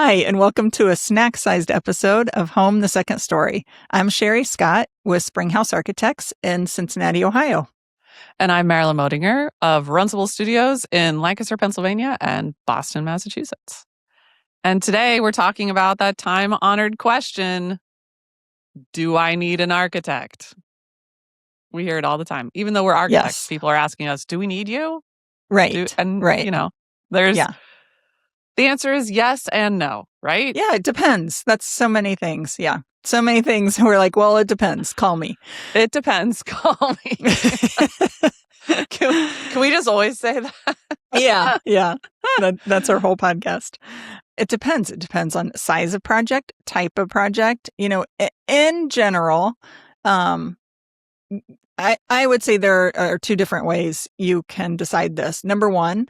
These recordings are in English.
Hi, and welcome to a snack-sized episode of Home the Second Story. I'm Sherry Scott with Springhouse Architects in Cincinnati, Ohio. And I'm Marilyn Modinger of Runcible Studios in Lancaster, Pennsylvania and Boston, Massachusetts. And today we're talking about that time-honored question, do I need an architect? We hear it all the time. Even though we're architects, Yes. People are asking us, do we need you? Right. You know, there's Yeah. the answer is yes and no, right? Yeah, it depends. That's so many things. Yeah. So many things. We're like, well, it depends. Call me. It depends. Call me. Can we just always say that? Yeah. That's our whole podcast. It depends. It depends on size of project, type of project. You know, in general, I would say there are two different ways you can decide this. Number one,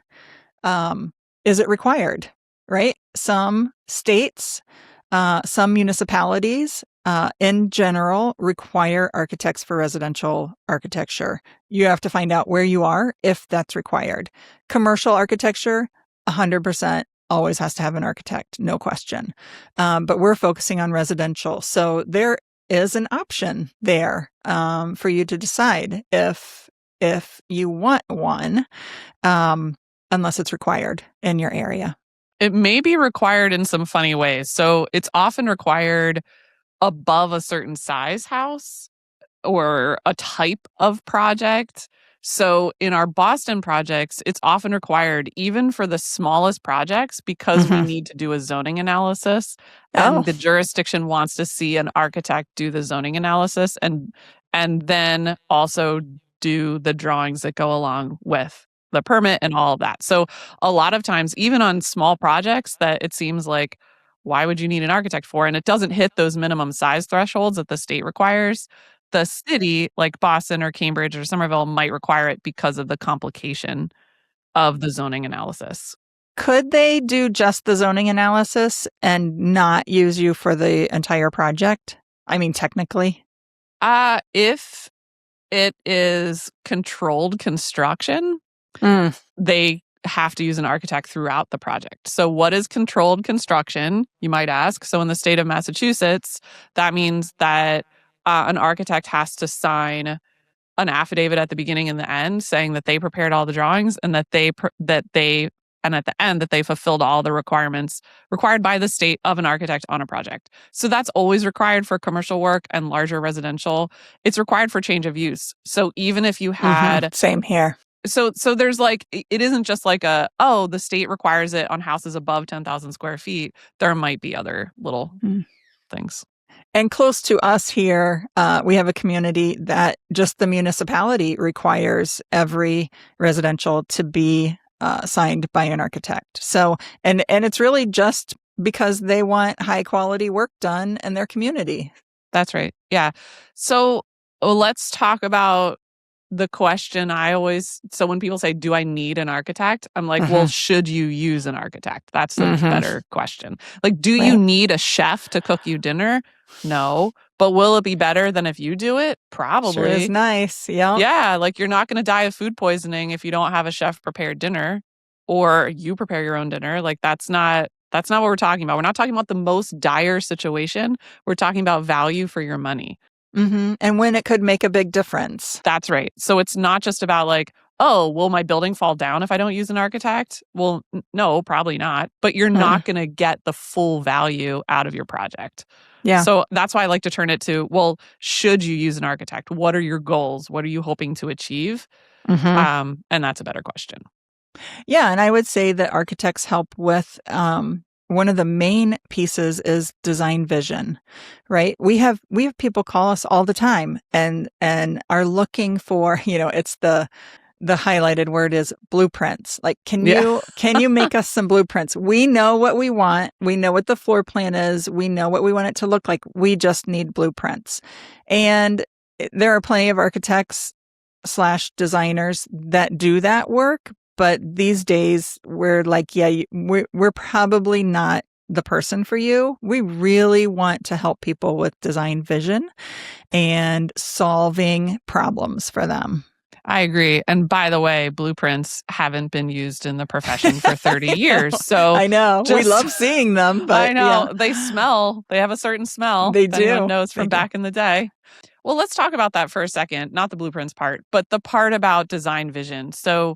is it required? Right? Some states, some municipalities, in general, require architects for residential architecture. You have to find out where you are if that's required. Commercial architecture, 100% always has to have an architect, no question. But we're focusing on residential. So there is an option there for you to decide if you want one, unless it's required in your area. It may be required in some funny ways. So it's often required above a certain size house or a type of project. So in our Boston projects, it's often required even for the smallest projects because we need to do a zoning analysis and the jurisdiction wants to see an architect do the zoning analysis and then also do the drawings that go along with the permit and all of that. So a lot of times, even on small projects that it seems like, why would you need an architect for? And it doesn't hit those minimum size thresholds that the state requires. The city, like Boston or Cambridge or Somerville, might require it because of the complication of the zoning analysis. Could they do just the zoning analysis and not use you for the entire project? I mean, technically. If it is controlled construction, they have to use an architect throughout the project. So what is controlled construction, you might ask? So in the state of Massachusetts, that means that an architect has to sign an affidavit at the beginning and the end saying that they prepared all the drawings and that they and at the end that they fulfilled all the requirements required by the state of an architect on a project. So that's always required for commercial work and larger residential. It's required for change of use. So even if you had same here. So there's like, it isn't just like the state requires it on houses above 10,000 square feet. There might be other little things. And close to us here, we have a community that just the municipality requires every residential to be signed by an architect. So, and it's really just because they want high quality work done in their community. That's right. Yeah. So let's talk about the question so when people say, do I need an architect? I'm like, well, should you use an architect? That's the better question. Like, do you need a chef to cook you dinner? No. But will it be better than if you do it? Probably. Sure is nice. Yeah. Yeah. Like, you're not going to die of food poisoning if you don't have a chef prepare dinner or you prepare your own dinner. Like, that's not what we're talking about. We're not talking about the most dire situation. We're talking about value for your money. And when it could make a big difference. That's right. So it's not just about like, oh, will my building fall down if I don't use an architect? Well, no, probably not. But you're not going to get the full value out of your project. Yeah. So that's why I like to turn it to, well, should you use an architect? What are your goals? What are you hoping to achieve? And that's a better question. Yeah. And I would say that architects help with one of the main pieces is design vision, right? We have people call us all the time and are looking for, it's the highlighted word is blueprints. Like, can you make us some blueprints? We know what we want. We know what the floor plan is. We know what we want it to look like. We just need blueprints. And there are plenty of architects / designers that do that work. But these days, we're like, we're probably not the person for you. We really want to help people with design vision and solving problems for them. I agree. And by the way, blueprints haven't been used in the profession for 30 years. So I know. We just, love seeing them, but I know yeah, they smell, they have a certain smell. they If anyone do. knows They from do. back in the day. Well, let's talk about that for a second. Not the blueprints part, but the part about design vision. So,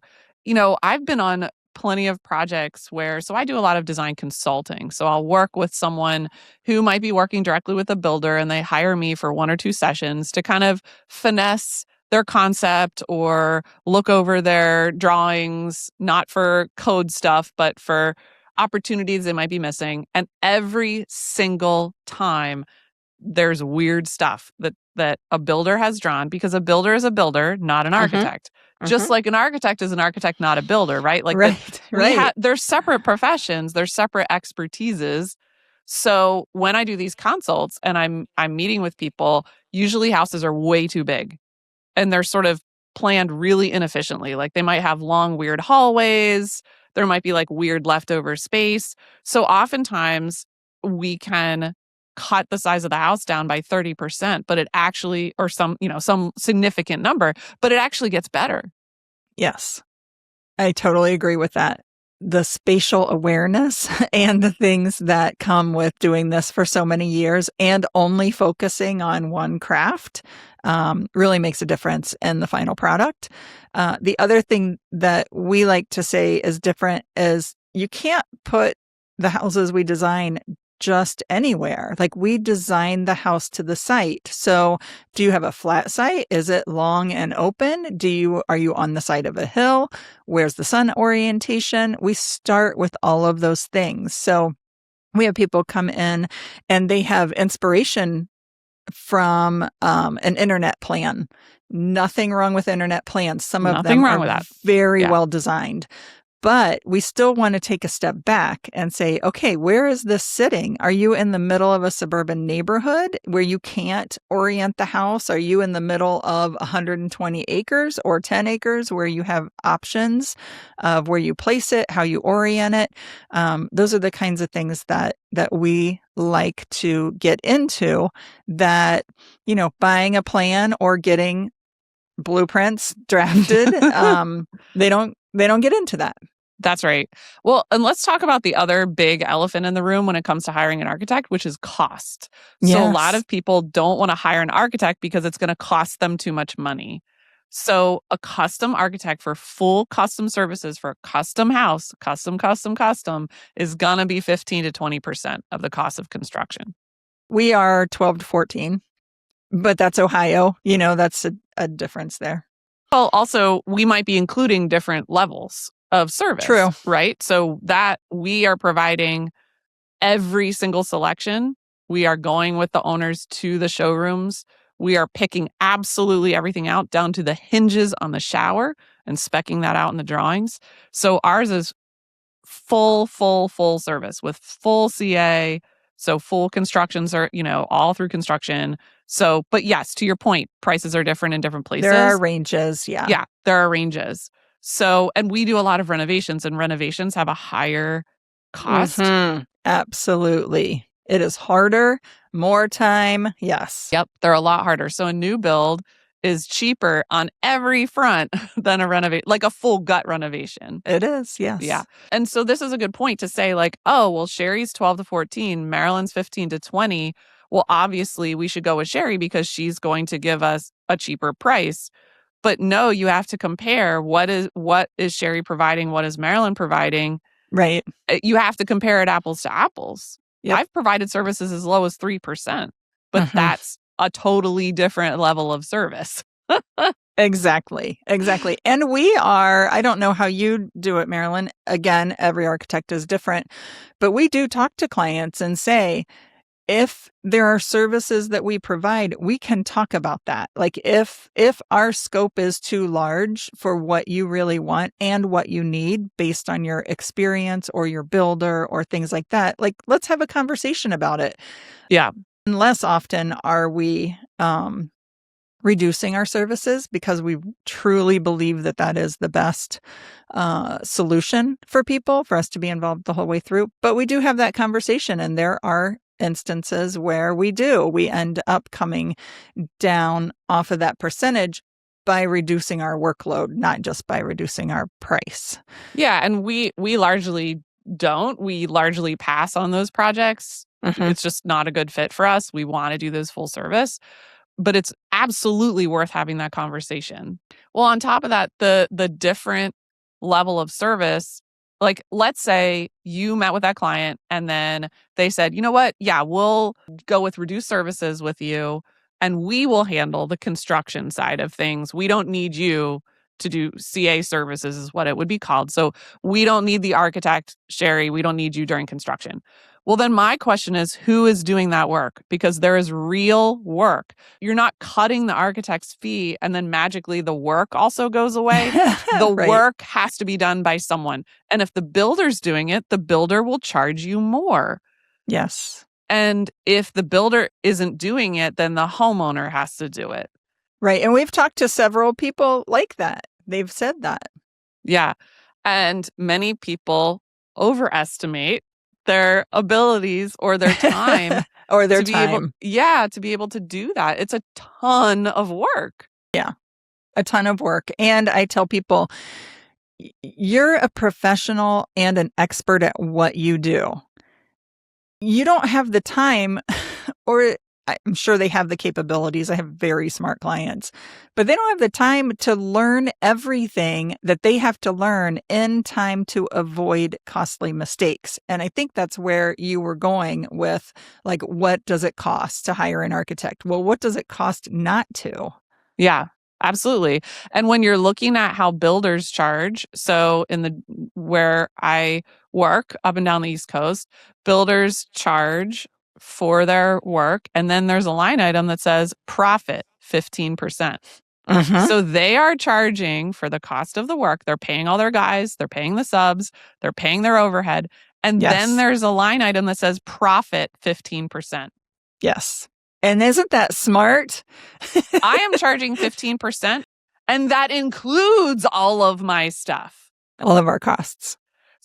I've been on plenty of projects so I do a lot of design consulting. So I'll work with someone who might be working directly with a builder and they hire me for 1 or 2 sessions to kind of finesse their concept or look over their drawings, not for code stuff, but for opportunities they might be missing. And every single time there's weird stuff that a builder has drawn, because a builder is a builder, not an Mm-hmm. architect. Just Mm-hmm. like an architect is an architect, not a builder, right? Like that Right. Right. they're separate professions, they're separate expertises. So when I do these consults and I'm meeting with people, usually houses are way too big and they're sort of planned really inefficiently. Like they might have long, weird hallways. There might be like weird leftover space. So oftentimes we can cut the size of the house down by 30%, but it actually, or some significant number, but it actually gets better. Yes. I totally agree with that. The spatial awareness and the things that come with doing this for so many years and only focusing on one craft really makes a difference in the final product. The other thing that we like to say is different is you can't put the houses we design just anywhere. Like we design the house to the site. So do you have a flat site? Is it long and open? Are you on the side of a hill? Where's the sun orientation? We start with all of those things. So we have people come in and they have inspiration from an internet plan. Nothing wrong with internet plans. Some of Nothing them wrong are with that. very Yeah. well designed. But we still want to take a step back and say, okay, where is this sitting? Are you in the middle of a suburban neighborhood where you can't orient the house? Are you in the middle of 120 acres or 10 acres where you have options of where you place it, how you orient it? Those are the kinds of things that we like to get into, that, buying a plan or getting blueprints drafted, they don't get into that. That's right. Well, and let's talk about the other big elephant in the room when it comes to hiring an architect, which is cost. So a lot Yes. of people don't want to hire an architect because it's going to cost them too much money. So a custom architect for full custom services for a custom house, custom, is going to be 15 to 20% of the cost of construction. We are 12 to 14, but that's Ohio. That's a difference there. Well, also, we might be including different levels of service. True. Right? So that we are providing every single selection. We are going with the owners to the showrooms. We are picking absolutely everything out down to the hinges on the shower and speccing that out in the drawings. So ours is full service with full CA. So full constructions are, all through construction. So, but yes, to your point, prices are different in different places. There are ranges. Yeah. Yeah, there are ranges. So, and we do a lot of renovations, and renovations have a higher cost. Mm-hmm. Absolutely. It is harder, more time. Yes. Yep, they're a lot harder. So a new build is cheaper on every front than a renovate, like a full gut renovation. It is. Yes. Yeah. And so this is a good point to say, like, oh, well, Sherry's 12 to 14, Marilyn's 15 to 20. Well, obviously we should go with Sherry because she's going to give us a cheaper price. But no, you have to compare what is Sherry providing, what is Marilyn providing. Right. You have to compare it apples to apples. Yep. I've provided services as low as 3%, but that's a totally different level of service. Exactly. And I don't know how you do it, Marilyn. Again, every architect is different, but we do talk to clients and say, if there are services that we provide, we can talk about that. Like if our scope is too large for what you really want and what you need based on your experience or your builder or things like that, like let's have a conversation about it. Yeah. And less often are we reducing our services because we truly believe that is the best solution for people, for us to be involved the whole way through. But we do have that conversation, and there are instances where we end up coming down off of that percentage. by reducing our workload, not just by reducing our price. Yeah, and we largely don't. We largely pass on those projects. It's just not a good fit for us. We want to do this full service, but it's absolutely worth having that conversation. Well, on top of that, the different level of service, like let's say you met with that client and then they said, "You know what? Yeah, we'll go with reduced services with you and we will handle the construction side of things. We don't need you to do CA services," is what it would be called. So we don't need the architect, Sherry. We don't need you during construction. Well, then my question is, who is doing that work? Because there is real work. You're not cutting the architect's fee and then magically the work also goes away. The Right. work has to be done by someone. And if the builder's doing it, the builder will charge you more. Yes. And if the builder isn't doing it, then the homeowner has to do it. Right. And we've talked to several people like that. They've said that. Yeah. And many people overestimate their abilities or their time or their to be able, time. to be able to do that. It's a ton of work. Yeah. A ton of work. And I tell people, you're a professional and an expert at what you do. You don't have the time, or I'm sure they have the capabilities. I have very smart clients, but they don't have the time to learn everything that they have to learn in time to avoid costly mistakes. And I think that's where you were going with, like, what does it cost to hire an architect? Well, what does it cost not to? Yeah, absolutely. And when you're looking at how builders charge, so where I work up and down the East Coast, builders charge for their work. And then there's a line item that says profit 15%. So they are charging for the cost of the work. They're paying all their guys, they're paying the subs, they're paying their overhead. And then Yes. there's a line item that says profit 15%. Yes. And isn't that smart? I am charging 15%, and that includes all of my stuff. All of our costs.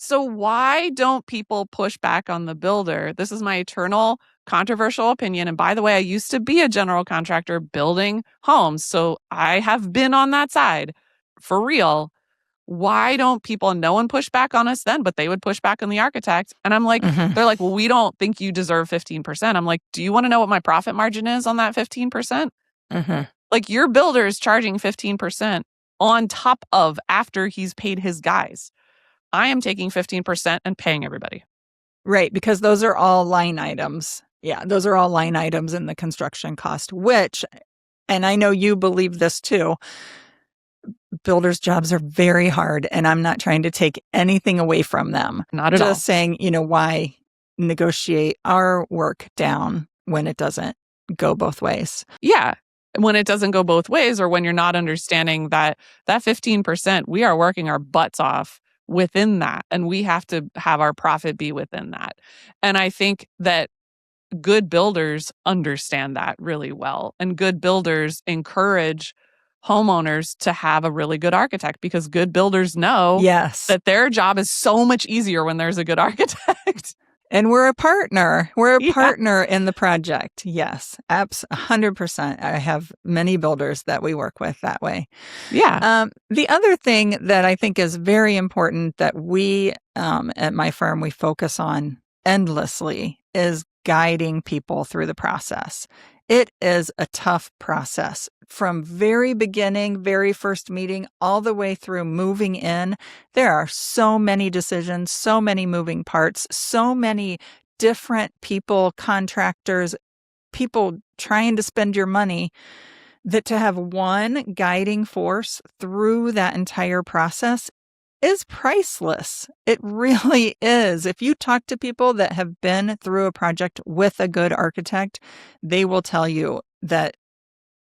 So why don't people push back on the builder? This is my eternal controversial opinion. And by the way, I used to be a general contractor building homes, so I have been on that side for real. Why don't people, no one push back on us then, but they would push back on the architect. And I'm like, they're like, well, we don't think you deserve 15%. I'm like, do you want to know what my profit margin is on that 15%? Like, your builder is charging 15% on top of after he's paid his guys. I am taking 15% and paying everybody. Right, because those are all line items. Yeah, those are all line items in the construction cost, which, and I know you believe this too, builders' jobs are very hard, and I'm not trying to take anything away from them. Not at all. Just saying, why negotiate our work down when it doesn't go both ways? Yeah. When it doesn't go both ways, or when you're not understanding that 15%, we are working our butts off within that, and we have to have our profit be within that. And I think that good builders understand that really well, and good builders encourage homeowners to have a really good architect, because good builders know that their job is so much easier when there's a good architect. And we're a partner. We're a partner in the project. Yes, 100%. I have many builders that we work with that way. Yeah. The other thing that I think is very important that we, at my firm, we focus on endlessly is guiding people through the process. It is a tough process from very beginning, very first meeting, all the way through moving in. There are so many decisions, so many moving parts, so many different people, contractors, people trying to spend your money, that to have one guiding force through that entire process is priceless. It really is. If you talk to people that have been through a project with a good architect, they will tell you that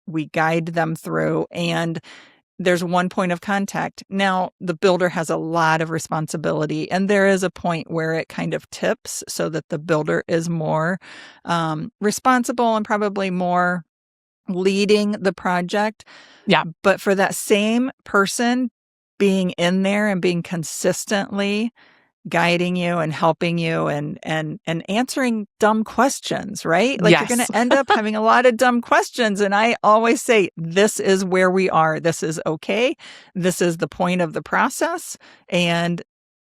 we guide them through and there's one point of contact. Now, the builder has a lot of responsibility, and there is a point where it kind of tips so that the builder is more responsible and probably more leading the project. Yeah. But for that same person being in there and being consistently guiding you and helping you and answering dumb questions, right? Like you're going Yes. to end up having a lot of dumb questions. And I always say, this is where we are. This is okay. This is the point of the process, and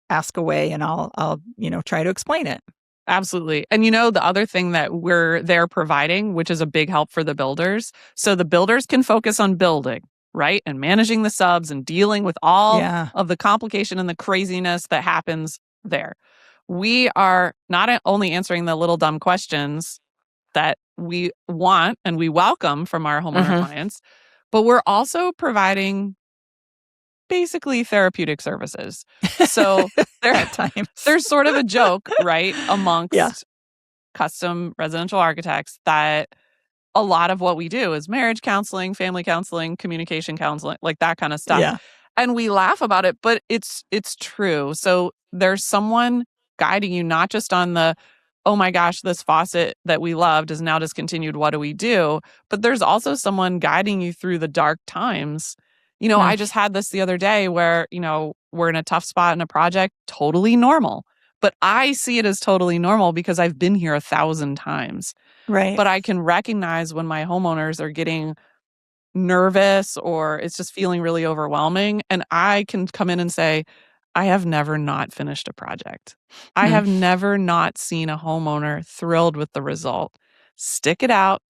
ask away, and I'll try to explain it. Absolutely. And the other thing that we're there providing, which is a big help for the builders. So the builders can focus on building, right? And managing the subs and dealing with all Yeah. of the complication and the craziness that happens there. We are not only answering the little dumb questions that we want and we welcome from our homeowner clients, but we're also providing basically therapeutic services. So At times. there's sort of a joke, right, amongst Yeah. custom residential architects that a lot of what we do is marriage counseling, family counseling, communication counseling, like that kind of stuff. Yeah. And we laugh about it, but it's true. So there's someone guiding you not just on the, oh my gosh, this faucet that we loved is now discontinued. What do we do? But there's also someone guiding you through the dark times. I just had this the other day where, we're in a tough spot in a project, totally normal. But I see it as totally normal because I've been here 1,000 times. Right. But I can recognize when my homeowners are getting nervous or it's just feeling really overwhelming. And I can come in and say, I have never not finished a project. I have never not seen a homeowner thrilled with the result. Stick it out.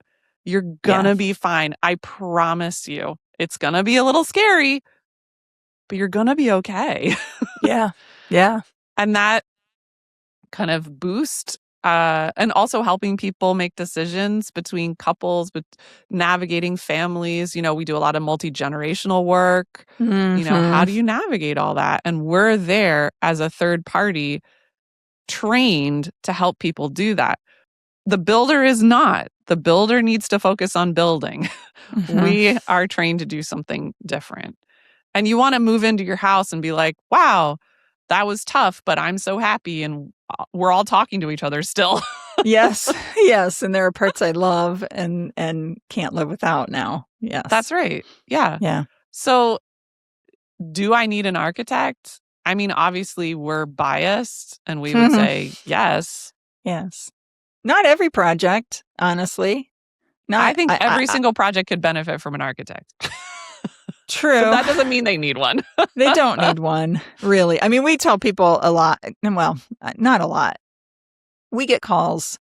You're gonna be fine. I promise you. It's gonna be a little scary, but you're gonna be okay. Yeah. Yeah. And that kind of boost and also helping people make decisions between couples, but navigating families. We do a lot of multi-generational work. How do you navigate all that? And we're there as a third party trained to help people do that. The builder is not. The builder needs to focus on building. We are trained to do something different. And you want to move into your house and be like, wow, that was tough, but I'm so happy. And we're all talking to each other still. Yes. Yes. And there are parts I love and can't live without now. Yes. That's right. Yeah. Yeah. So do I need an architect? I mean, obviously we're biased and we would say yes. Yes. Not every project, honestly. I think every single project could benefit from an architect. True. But that doesn't mean they need one. They don't need one, really. I mean, we tell people a lot. Well, not a lot. We get calls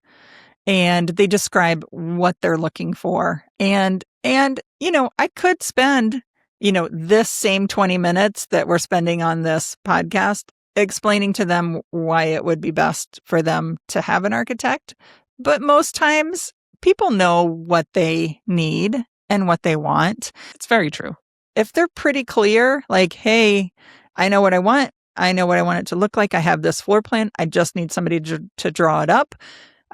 and they describe what they're looking for. And I could spend, this same 20 minutes that we're spending on this podcast explaining to them why it would be best for them to have an architect. But most times people know what they need and what they want. It's very true. If they're pretty clear, like, hey, I know what I want. I know what I want it to look like. I have this floor plan. I just need somebody to draw it up.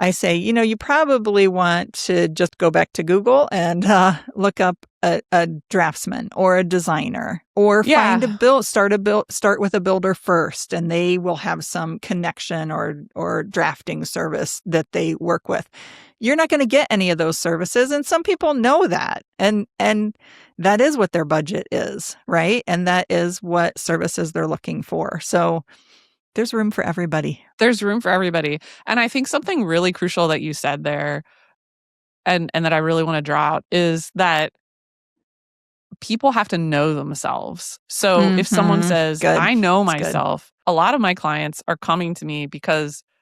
I say, you probably want to just go back to Google and look up a draftsman or a designer, or find start with a builder first, and they will have some connection or drafting service that they work with. You're not going to get any of those services, and some people know that, and that is what their budget is, right? And that is what services they're looking for. So there's room for everybody. There's room for everybody. And I think something really crucial that you said there, and that I really want to draw out, is that people have to know themselves. So if someone says, I know myself, a lot of my clients are coming to me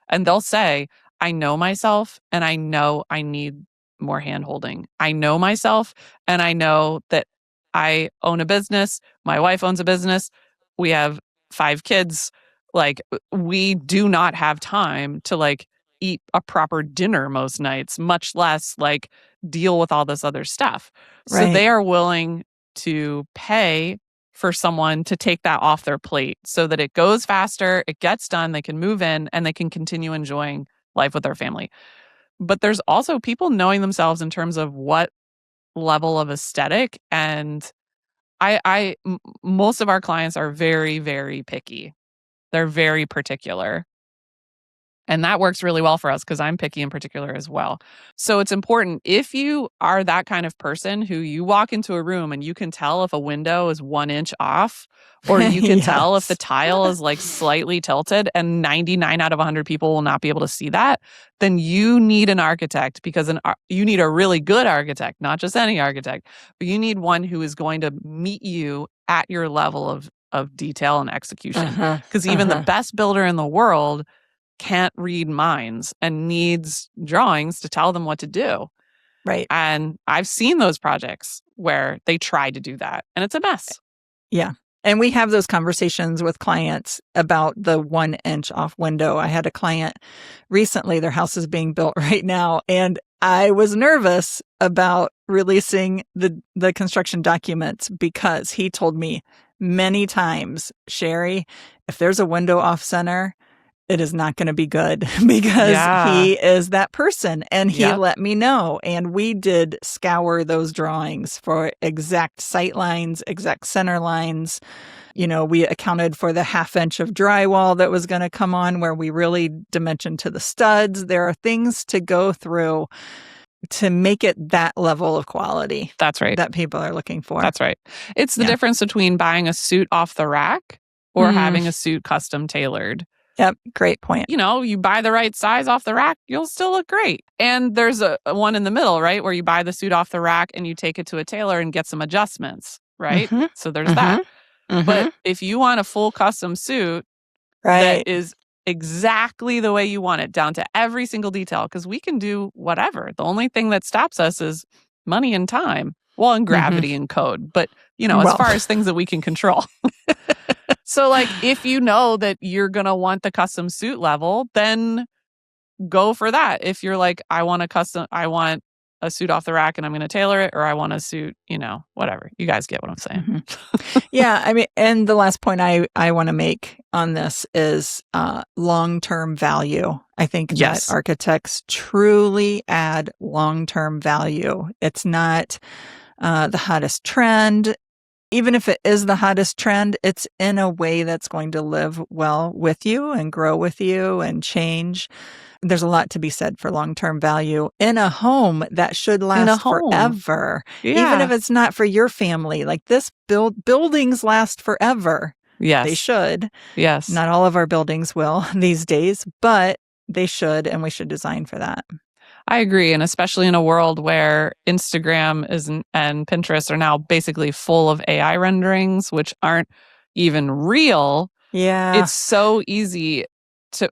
and they'll say, I know myself and I know I need more handholding. I know myself and I know that I own a business. My wife owns a business. We have 5 kids. Like, we do not have time to eat a proper dinner most nights, much less deal with all this other stuff. Right. So they are willing to pay for someone to take that off their plate so that it goes faster, it gets done, they can move in, and they can continue enjoying life with their family. But there's also people knowing themselves in terms of what level of aesthetic. And most of our clients are very, very picky. They're very particular. And that works really well for us because I'm picky in particular as well. So it's important if you are that kind of person who you walk into a room and you can tell if a window is 1 inch off, or you can tell if the Yes. tile is like slightly tilted, and 99 out of 100 people will not be able to see that, then you need an architect, because you need a really good architect, not just any architect, but you need one who is going to meet you at your level of detail and execution. Because even the best builder in the world can't read minds and needs drawings to tell them what to do. Right. And I've seen those projects where they try to do that and it's a mess. Yeah. And we have those conversations with clients about the 1 inch off window. I had a client recently, their house is being built right now, and I was nervous about releasing the construction documents because he told me many times, Sherry, if there's a window off center, it is not going to be good, because he is that person, and he let me know. And we did scour those drawings for exact sight lines, exact center lines. We accounted for the 1/2 inch of drywall that was going to come on, where we really dimensioned to the studs. There are things to go through to make it that level of quality. That's right. That people are looking for. That's right. It's the difference between buying a suit off the rack or having a suit custom tailored. Yep. Great point. You buy the right size off the rack, you'll still look great. And there's a one in the middle, right? Where you buy the suit off the rack and you take it to a tailor and get some adjustments, right? So there's that. But if you want a full custom suit that is exactly the way you want it, down to every single detail, because we can do whatever. The only thing that stops us is money and time. Well, and gravity and code. But, as far as things that we can control. So, if you know that you're going to want the custom suit level, then go for that. If you're like, I want a suit off the rack and I'm going to tailor it, or I want a suit, whatever. You guys get what I'm saying. Yeah. I mean, and the last point I want to make on this is long-term value. I think that architects truly add long-term value. It's not the hottest trend. Even if it is the hottest trend, it's in a way that's going to live well with you and grow with you and change. There's a lot to be said for long-term value in a home that should last forever. Yeah. Even if it's not for your family. Like this buildings last forever. Yes. They should. Yes. Not all of our buildings will these days, but they should, and we should design for that. I agree. And especially in a world where Instagram and Pinterest are now basically full of AI renderings, which aren't even real. Yeah. It's so easy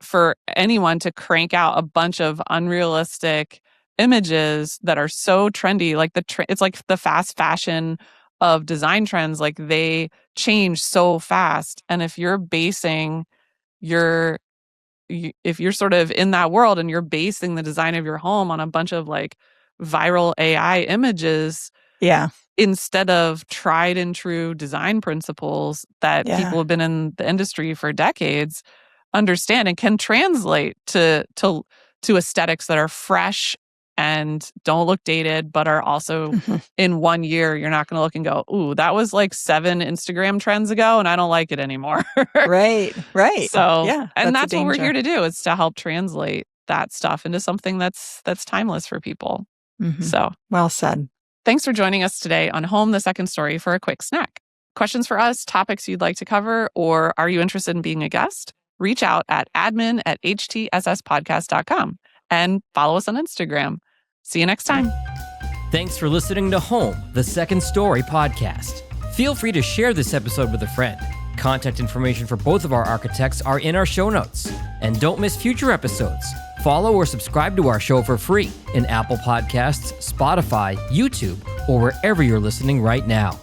for anyone to crank out a bunch of unrealistic images that are so trendy. Like it's like the fast fashion of design trends. Like they change so fast. And if you're basing if you're sort of in that world and you're basing the design of your home on a bunch of like viral AI images, instead of tried and true design principles that people have been in the industry for decades, understand and can translate to aesthetics that are fresh and don't look dated, but are also in 1 year, you're not going to look and go, ooh, that was like 7 Instagram trends ago and I don't like it anymore. Right. So, and that's what we're here to do, is to help translate that stuff into something that's timeless for people. So, well said. Thanks for joining us today on Home, the Second Story for a quick snack. Questions for us, topics you'd like to cover, or are you interested in being a guest? Reach out at admin@htssspodcast.com and follow us on Instagram. See you next time. Thanks for listening to Home, the Second Story podcast. Feel free to share this episode with a friend. Contact information for both of our architects are in our show notes. And don't miss future episodes. Follow or subscribe to our show for free in Apple Podcasts, Spotify, YouTube, or wherever you're listening right now.